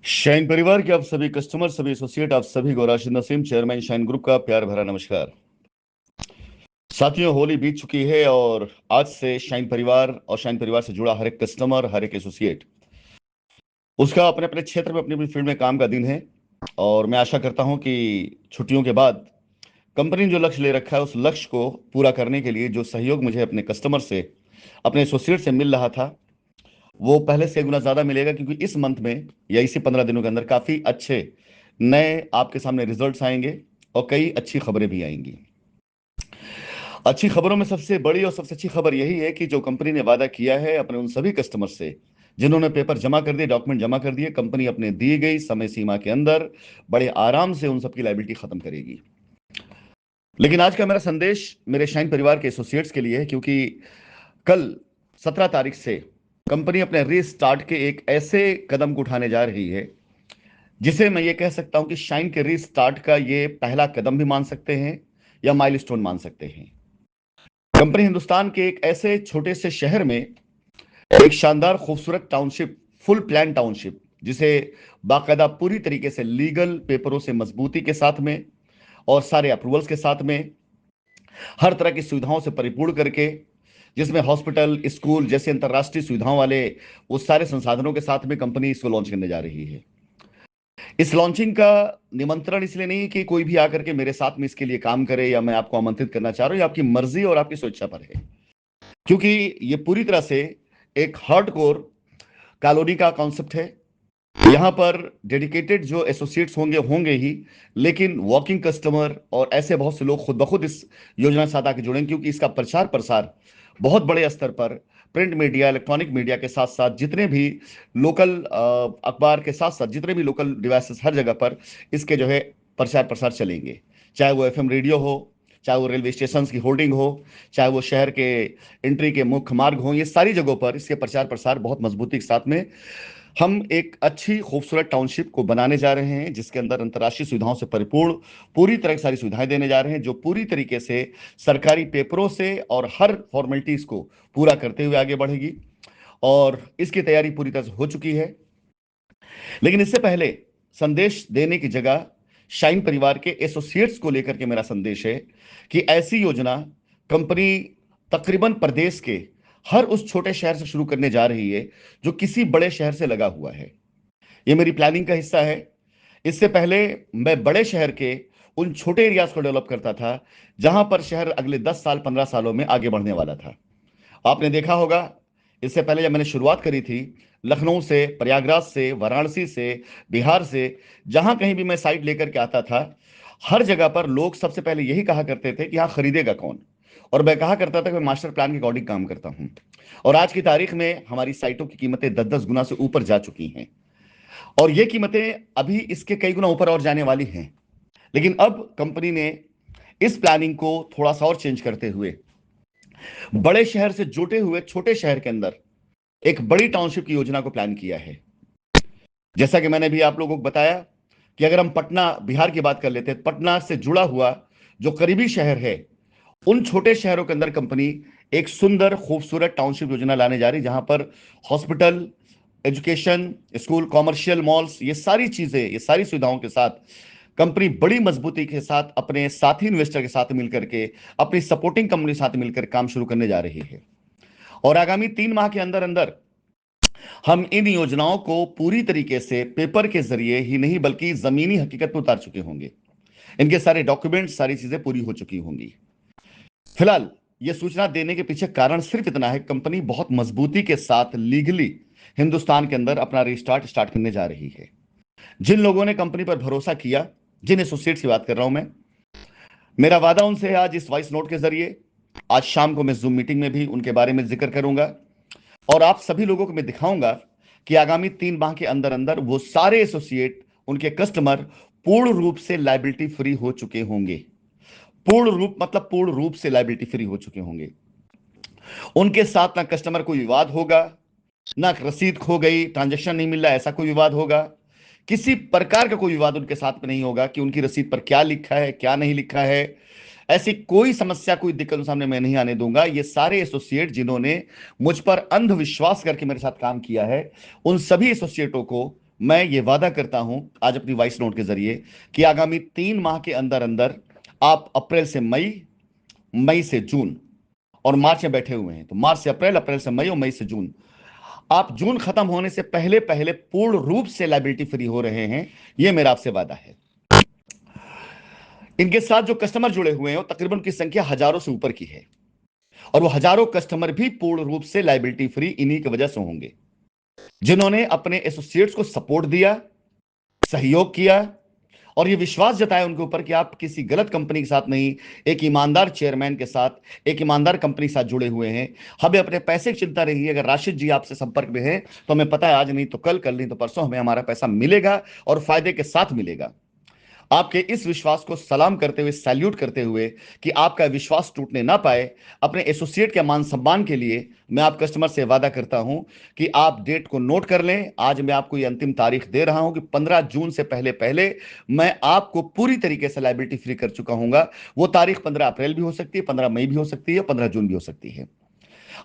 Shine परिवार के आप सभी कस्टमर, सभी एसोसिएट, आप सभी को Rashid Naseem, chairman shine group का प्यार भरा नमस्कार। साथियों, होली बीत चुकी है और आज से शाइन परिवार और शाइन परिवार से जुड़ा हर एक कस्टमर, हर एक एसोसिएट, उसका अपने अपने क्षेत्र में, अपनी अपनी फील्ड में काम का दिन है। और मैं आशा करता हूं कि छुट्टियों के बाद कंपनी ने जो लक्ष्य ले रखा है, उस लक्ष्य को पूरा करने के लिए जो सहयोग मुझे अपने कस्टमर से, अपने एसोसिएट से मिल रहा था, वो पहले से गुना ज्यादा मिलेगा। क्योंकि इस मंथ में या इसी 15 दिनों के अंदर काफी अच्छे नए आपके सामने रिजल्ट्स आएंगे और कई अच्छी खबरें भी आएंगी। अच्छी खबरों में सबसे बड़ी और सबसे अच्छी खबर यही है कि जो कंपनी ने वादा किया है अपने उन सभी कस्टमर से जिन्होंने पेपर जमा कर दिए, डॉक्यूमेंट जमा कर दिए, कंपनी अपने दी गई समय सीमा के अंदर बड़े आराम से उन सबकी लायबिलिटी खत्म करेगी। लेकिन आज का मेरा संदेश मेरे शाइन परिवार के एसोसिएट्स के लिए है, क्योंकि कल 17 तारीख से कंपनी अपने रीस्टार्ट के एक ऐसे कदम को उठाने जा रही है जिसे मैं ये कह सकता हूं कि शाइन के रीस्टार्ट का ये पहला कदम भी मान सकते हैं या माइलस्टोन मान सकते हैं। कंपनी हिंदुस्तान के एक ऐसे छोटे से शहर में एक शानदार खूबसूरत टाउनशिप, फुल प्लान टाउनशिप, जिसे बाकायदा पूरी तरीके से लीगल पेपरों से मजबूती के साथ में और सारे अप्रूवल्स के साथ में, हर तरह की सुविधाओं से परिपूर्ण करके, जिसमें हॉस्पिटल, स्कूल जैसे अंतरराष्ट्रीय सुविधाओं वाले वो सारे संसाधनों के साथ में कंपनी इसको लॉन्च करने जा रही है। इस लॉन्चिंग का निमंत्रण इसलिए नहीं कि कोई भी आकर के मेरे साथ में इसके लिए काम करे या मैं आपको आमंत्रित करना चाह रहा हूं, ये आपकी मर्जी और आपकी स्वेच्छा पर है। क्योंकि ये पूरी तरह से एक हार्डकोर कॉलोनी का कॉन्सेप्ट है। यहां पर डेडिकेटेड जो एसोसिएट्स होंगे होंगे ही, लेकिन वॉकिंग कस्टमर और ऐसे बहुत से लोग खुद ब खुद इस योजना के साथ आके जुड़ेंगे। क्योंकि इसका प्रचार प्रसार बहुत बड़े स्तर पर प्रिंट मीडिया, इलेक्ट्रॉनिक मीडिया के साथ साथ जितने भी लोकल अखबार के साथ साथ जितने भी लोकल डिवाइसेस, हर जगह पर इसके जो है प्रचार प्रसार चलेंगे। चाहे वो एफएम रेडियो हो, चाहे वो रेलवे स्टेशन की होर्डिंग हो, चाहे वो शहर के एंट्री के मुख्य मार्ग हो, ये सारी जगहों पर इसके प्रचार प्रसार बहुत मजबूती के साथ में हम एक अच्छी खूबसूरत टाउनशिप को बनाने जा रहे हैं, जिसके अंदर अंतर्राष्ट्रीय सुविधाओं से परिपूर्ण पूरी तरह की सारी सुविधाएं देने जा रहे हैं, जो पूरी तरीके से सरकारी पेपरों से और हर फॉर्मेलिटीज को पूरा करते हुए आगे बढ़ेगी। और इसकी तैयारी पूरी तरह से हो चुकी है। लेकिन इससे पहले संदेश देने की जगह शाइन परिवार के एसोसिएट्स को लेकर के मेरा संदेश है कि ऐसी योजना कंपनी तकरीबन प्रदेश के हर उस छोटे शहर से शुरू करने जा रही है जो किसी बड़े शहर से लगा हुआ है। यह मेरी प्लानिंग का हिस्सा है। इससे पहले मैं बड़े शहर के उन छोटे एरियाज को डेवलप करता था जहां पर शहर अगले 10 साल 15 सालों में आगे बढ़ने वाला था। आपने देखा होगा, इससे पहले जब मैंने शुरुआत करी थी, लखनऊ से, प्रयागराज से, वाराणसी से, बिहार से, जहां कहीं भी मैं साइट लेकर के आता था, हर जगह पर लोग सबसे पहले यही कहा करते थे कि हाँ, खरीदेगा कौन। और मैं कहा करता था कि मैं मास्टर प्लान के अकॉर्डिंग काम करता हूं। और आज की तारीख में हमारी साइटों की कीमतें 10-10 गुना से ऊपर जा चुकी हैं और ये कीमतें अभी इसके कई गुना ऊपर और जाने वाली हैं। लेकिन अब कंपनी ने इस प्लानिंग को थोड़ा सा और चेंज करते हुए बड़े शहर से जुटे हुए छोटे शहर के अंदर एक बड़ी टाउनशिप की योजना को प्लान किया है। जैसा कि मैंने भी आप लोगों को बताया कि अगर हम पटना, बिहार की बात कर लेते हैं, पटना से जुड़ा हुआ जो करीबी शहर है, उन छोटे शहरों के अंदर कंपनी एक सुंदर खूबसूरत टाउनशिप योजना लाने जा रही है, जहां पर hospital, education, school, commercial malls, ये सारी चीजें, ये सारी सुविधाओं के साथ कंपनी बड़ी मजबूती के साथ अपने साथी इन्वेस्टर के साथ मिलकर के, अपनी सपोर्टिंग कंपनी के साथ मिलकर काम शुरू करने जा रही है। और आगामी 3 माह के अंदर अंदर हम इन योजनाओं को पूरी तरीके से पेपर के जरिए ही नहीं बल्कि जमीनी हकीकत में उतार चुके होंगे। इनके सारे डॉक्यूमेंट, सारी चीजें पूरी हो चुकी होंगी। फिलहाल यह सूचना देने के पीछे कारण सिर्फ इतना है, कंपनी बहुत मजबूती के साथ लीगली हिंदुस्तान के अंदर अपना रिस्टार्ट स्टार्ट करने जा रही है। जिन लोगों ने कंपनी पर भरोसा किया, जिन एसोसिएट्स की बात कर रहा हूं मैं, मेरा वादा उनसे है आज इस वॉइस नोट के जरिए, आज शाम को मैं जूम मीटिंग में भी उनके बारे में जिक्र करूंगा और आप सभी लोगों को मैं दिखाऊंगा कि आगामी 3 माह के अंदर अंदर वो सारे एसोसिएट, उनके कस्टमर पूर्ण रूप से लायबिलिटी फ्री हो चुके होंगे। पूर्ण रूप मतलब पूर्ण रूप से लायबिलिटी फ्री हो चुके होंगे। उनके साथ ना कस्टमर कोई विवाद होगा, ना रसीद खो गई, ट्रांजैक्शन नहीं मिल रहा, ऐसा कोई विवाद होगा। किसी प्रकार का कोई विवाद उनके साथ में नहीं होगा कि उनकी रसीद पर क्या लिखा है, क्या नहीं लिखा है। ऐसी कोई समस्या, कोई दिक्कत सामने मैं नहीं आने दूंगा। ये सारे एसोसिएट जिन्होंने मुझ पर अंधविश्वास करके मेरे साथ काम किया है, उन सभी एसोसिएटों को मैं ये वादा करता हूं आज अपनी वॉइस नोट के जरिए कि आगामी 3 माह के अंदर अंदर आप अप्रैल से मई, मई से जून और मार्च में बैठे हुए हैं, तो मार्च से अप्रैल, अप्रैल से मई और मई से जून, आप जून खत्म होने से पहले पहले पूर्ण रूप से लायबिलिटी फ्री हो रहे हैं। यह मेरा आपसे वादा है। इनके साथ जो कस्टमर जुड़े हुए हैं वो तकरीबन उनकी संख्या हजारों से ऊपर की है, और वो हजारों कस्टमर भी पूर्ण रूप से लायबिलिटी फ्री इन्हीं की वजह से होंगे, जिन्होंने अपने एसोसिएट्स को सपोर्ट दिया, सहयोग किया और ये विश्वास जताया उनके ऊपर कि आप किसी गलत कंपनी के साथ नहीं, एक ईमानदार चेयरमैन के साथ, एक ईमानदार कंपनी के साथ जुड़े हुए हैं। हमें अपने पैसे की चिंता रही है। अगर राशिद जी आपसे संपर्क में है तो हमें पता है आज नहीं तो कल, कल नहीं तो परसों हमें हमारा पैसा मिलेगा और फायदे के साथ मिलेगा। आपके इस विश्वास को सलाम करते हुए, सैल्यूट करते हुए कि आपका विश्वास टूटने ना पाए, अपने एसोसिएट के मान सम्मान के लिए मैं आप कस्टमर से वादा करता हूं कि आप डेट को नोट कर लें। आज मैं आपको ये अंतिम तारीख दे रहा हूं कि 15 जून से पहले पहले मैं आपको पूरी तरीके से लायबिलिटी फ्री कर चुका हूंगा। वो तारीख 15 अप्रैल भी हो सकती है, 15 मई भी हो सकती है, 15 जून भी हो सकती है।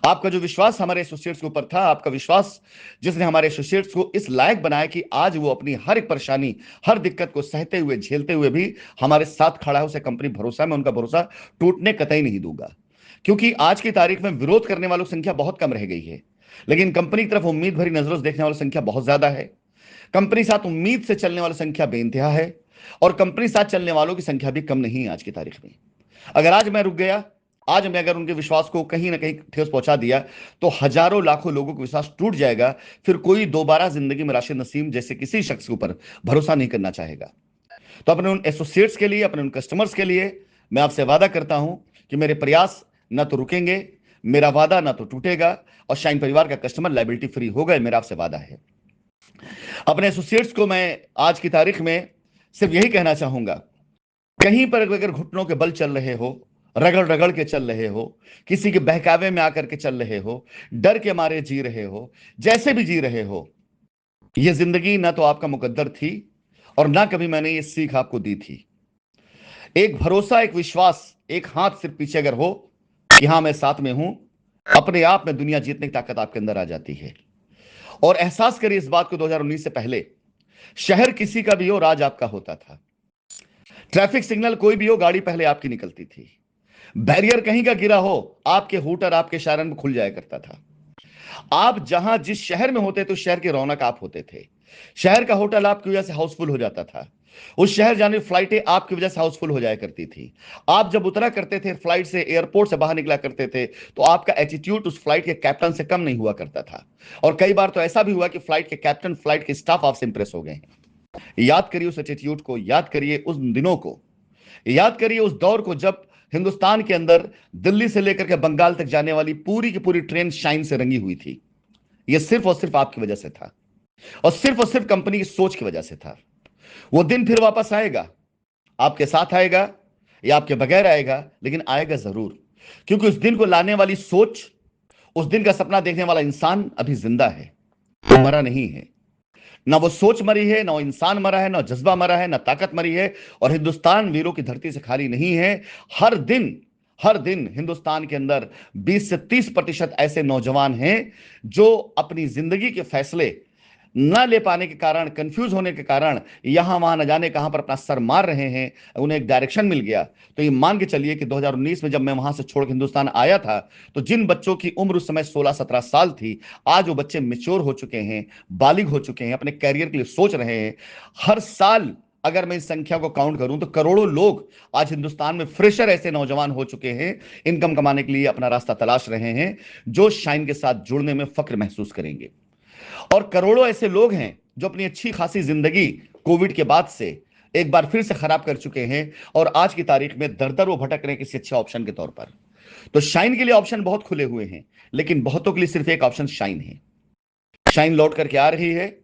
आपका जो विश्वास हमारे एसोसिएट्स के ऊपर था, आपका विश्वास जिसने हमारे एसोसिएट्स को इस लायक बनाया कि आज वो अपनी हर एक परेशानी, हर दिक्कत को सहते हुए, झेलते हुए भी हमारे साथ खड़ा है, उसे कंपनी भरोसा, मैं उनका भरोसा टूटने कतई नहीं दूंगा। क्योंकि आज की तारीख में विरोध करने वालों की संख्या बहुत कम रह गई है, लेकिन कंपनी की तरफ उम्मीद भरी नजरों से देखने वालों की संख्या बहुत ज्यादा है। कंपनी साथ उम्मीद से चलने वालों की संख्या बेइंतहा है, और कंपनी साथ चलने वालों की संख्या भी कम नहीं है आज की तारीख में। अगर आज मैं रुक गया, आज मैं अगर उनके विश्वास को कहीं ना कहीं ठेस पहुंचा दिया, तो हजारों लाखों लोगों का विश्वास टूट जाएगा। फिर कोई दोबारा जिंदगी में राशिद नसीम जैसे किसी शख्स के ऊपर भरोसा नहीं करना चाहेगा। तो अपने उन एसोसिएट्स के लिए, अपने उन कस्टमर्स के लिए मैं आपसे वादा करता हूं कि मेरे प्रयास ना तो रुकेंगे, मेरा वादा ना तो टूटेगा, और शाइन परिवार का कस्टमर लायबिलिटी फ्री होगा, मेरा आपसे वादा है। अपने एसोसिएट्स को मैं आज की तारीख में सिर्फ यही कहना चाहूंगा, कहीं पर अगर घुटनों के बल चल रहे हो, रगड़ रगड़ के चल रहे हो, किसी के बहकावे में आकर के चल रहे हो, डर के मारे जी रहे हो, जैसे भी जी रहे हो, यह जिंदगी ना तो आपका मुकद्दर थी और ना कभी मैंने ये सीख आपको दी थी। एक भरोसा, एक विश्वास, एक हाथ सिर्फ पीछे अगर हो कि हां मैं साथ में हूं, अपने आप में दुनिया जीतने की ताकत आपके अंदर आ जाती है। और एहसास करिए इस बात को, 2019 से पहले शहर किसी का भी हो, राज आपका होता था। ट्रैफिक सिग्नल कोई भी हो, गाड़ी पहले आपकी निकलती थी। बैरियर कहीं का गिरा हो, आपके हूटर आपके शायरन में खुल जाया करता था। आप जहां जिस शहर में होते थे उस शहर की रौनक आप होते थे। शहर का होटल आपकी वजह से हाउसफुल हो जाता था। उस शहर जाने फ्लाइटें आपकी वजह से हाउसफुल हो जाया करती थी। आप जब उतरा करते थे फ्लाइट से, एयरपोर्ट से बाहर निकला करते थे, तो आपका एटीट्यूड उस फ्लाइट के कैप्टन से कम नहीं हुआ करता था। और कई बार तो ऐसा भी हुआ कि फ्लाइट के कैप्टन, फ्लाइट के स्टाफ आपसे इंप्रेस हो गए। याद करिए उस एटीट्यूड को, याद करिए उस दिनों को, याद करिए उस दौर को जब हिंदुस्तान के अंदर दिल्ली से लेकर के बंगाल तक जाने वाली पूरी की पूरी ट्रेन शाइन से रंगी हुई थी। यह सिर्फ और सिर्फ आपकी वजह से था, और सिर्फ कंपनी की सोच की वजह से था। वो दिन फिर वापस आएगा, आपके साथ आएगा या आपके बगैर आएगा, लेकिन आएगा जरूर। क्योंकि उस दिन को लाने वाली सोच, उस दिन का सपना देखने वाला इंसान अभी जिंदा है, वो मरा नहीं है। ना वो सोच मरी है, ना वो इंसान मरा है, ना जज्बा मरा है, ना ताकत मरी है। और हिंदुस्तान वीरों की धरती से खाली नहीं है। हर दिन, हर दिन हिंदुस्तान के अंदर 20 से 30% ऐसे नौजवान हैं जो अपनी जिंदगी के फैसले न ले पाने के कारण, कंफ्यूज होने के कारण, यहां वहां न जाने कहां पर अपना सर मार रहे हैं। उन्हें एक डायरेक्शन मिल गया। तो ये मान के चलिए कि 2019 में जब मैं वहां से छोड़ के हिंदुस्तान आया था, तो जिन बच्चों की उम्र उस समय 16-17 साल थी, आज वो बच्चे मेच्योर हो चुके हैं, बालिग हो चुके हैं, अपने कैरियर के लिए सोच रहे हैं। हर साल अगर मैं इस संख्या को काउंट करूं तो करोड़ों लोग आज हिंदुस्तान में फ्रेशर ऐसे नौजवान हो चुके हैं, इनकम कमाने के लिए अपना रास्ता तलाश रहे हैं, जो शाइन के साथ जुड़ने में फक्र महसूस करेंगे। और करोड़ों ऐसे लोग हैं जो अपनी अच्छी खासी जिंदगी कोविड के बाद से एक बार फिर से खराब कर चुके हैं, और आज की तारीख में दर दर वो भटक रहे हैं किसी अच्छे ऑप्शन के तौर पर। तो शाइन के लिए ऑप्शन बहुत खुले हुए हैं, लेकिन बहुतों के लिए सिर्फ एक ऑप्शन शाइन है। शाइन लौट करके आ रही है।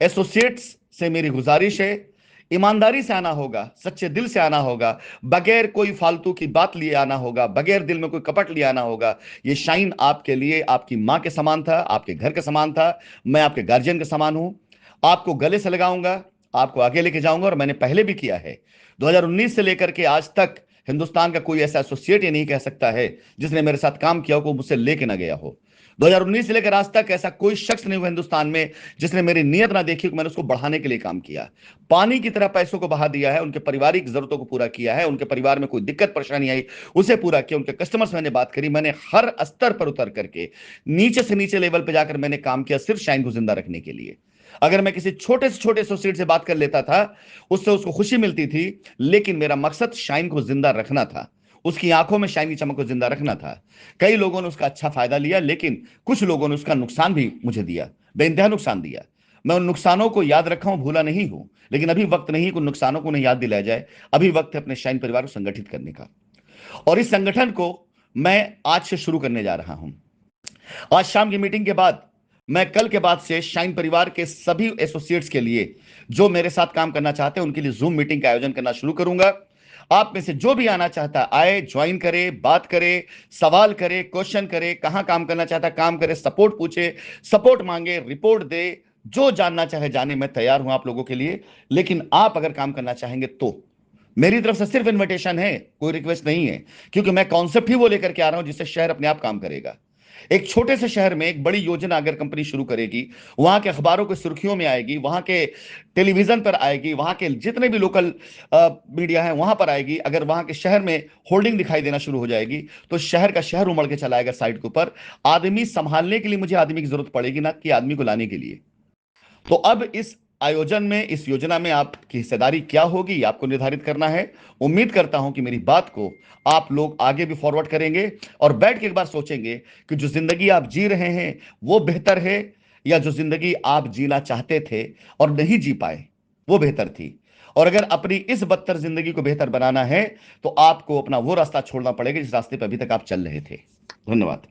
एसोसिएट्स से मेरी गुजारिश है, ईमानदारी से आना होगा, सच्चे दिल से आना होगा, बगैर कोई फालतू की बात लिए आना होगा, बगैर दिल में कोई कपट लिए आना होगा। ये शाइन आपके लिए आपकी मां के समान था, आपके घर के समान था। मैं आपके गार्जियन के समान हूं। आपको गले से लगाऊंगा, आपको आगे लेके जाऊंगा, और मैंने पहले भी किया है। 2019 से लेकर के आज तक हिंदुस्तान का कोई ऐसा एसोसिएट ये नहीं कह सकता है जिसने मेरे साथ काम किया हो को मुझसे लेके ना गया हो। 2019 से लेकर आज तक ऐसा कोई शख्स नहीं हुआ हिंदुस्तान में जिसने मेरी नीयत ना देखी कि मैंने उसको बढ़ाने के लिए काम किया। पानी की तरह पैसों को बहा दिया है, उनके पारिवारिक जरूरतों को पूरा किया है, उनके परिवार में कोई दिक्कत परेशानी आई उसे पूरा किया, उनके कस्टमर से मैंने बात करी, मैंने हर स्तर पर उतर करके नीचे से नीचे लेवल पर जाकर मैंने काम किया सिर्फ शाइन को जिंदा रखने के लिए। अगर मैं किसी छोटे से छोटे एसोसिएट से बात कर लेता था, उससे उसको खुशी मिलती थी, लेकिन मेरा मकसद शाइन को जिंदा रखना था, उसकी आंखों में शाइन की चमक को जिंदा रखना था। कई लोगों ने उसका अच्छा फायदा लिया, लेकिन कुछ लोगों ने उसका नुकसान भी मुझे दिया, बेइंतहा नुकसान दिया। मैं उन नुकसानों को याद रखा हूं, भूला नहीं हूं, लेकिन अभी वक्त नहीं कि उन नुकसानों को उन्हें याद दिलाया जाए। अभी वक्त है अपने शाइन परिवार को संगठित करने का, और इस संगठन को मैं आज से शुरू करने जा रहा हूं। आज शाम की मीटिंग के बाद मैं कल के बाद से शाइन परिवार के सभी एसोसिएट्स के लिए जो मेरे साथ काम करना चाहते हैं उनके लिए जूम मीटिंग का आयोजन करना शुरू करूंगा। आप में से जो भी आना चाहता है आए, ज्वाइन करे, बात करे, सवाल करे, क्वेश्चन करे, कहां काम करना चाहता है काम करे, सपोर्ट पूछे, सपोर्ट मांगे, रिपोर्ट दे, जो जानना चाहे जाने। मैं तैयार हूं आप लोगों के लिए। लेकिन आप अगर काम करना चाहेंगे तो मेरी तरफ से सिर्फ इन्विटेशन है, कोई रिक्वेस्ट नहीं है, क्योंकि मैं कॉन्सेप्ट ही वो लेकर के आ रहा हूं जिससे शहर अपने आप काम करेगा। एक छोटे से शहर में एक बड़ी योजना अगर कंपनी शुरू करेगी, वहां के अखबारों की सुर्खियों में आएगी, वहां के टेलीविजन पर आएगी, वहां के जितने भी लोकल मीडिया है वहां पर आएगी, अगर वहां के शहर में होल्डिंग दिखाई देना शुरू हो जाएगी, तो शहर का शहर उमड़ के चला आएगा साइड के ऊपर। आदमी संभालने के लिए मुझे आदमी की जरूरत पड़ेगी, ना कि आदमी को लाने के लिए। तो अब इस आयोजन में, इस योजना में आपकी हिस्सेदारी क्या होगी आपको निर्धारित करना है। उम्मीद करता हूं कि मेरी बात को आप लोग आगे भी फॉरवर्ड करेंगे और बैठ के एक बार सोचेंगे कि जो जिंदगी आप जी रहे हैं वो बेहतर है, या जो जिंदगी आप जीना चाहते थे और नहीं जी पाए वो बेहतर थी। और अगर अपनी इस बदतर जिंदगी को बेहतर बनाना है तो आपको अपना वो रास्ता छोड़ना पड़ेगा जिस रास्ते पर अभी तक आप चल रहे थे। धन्यवाद।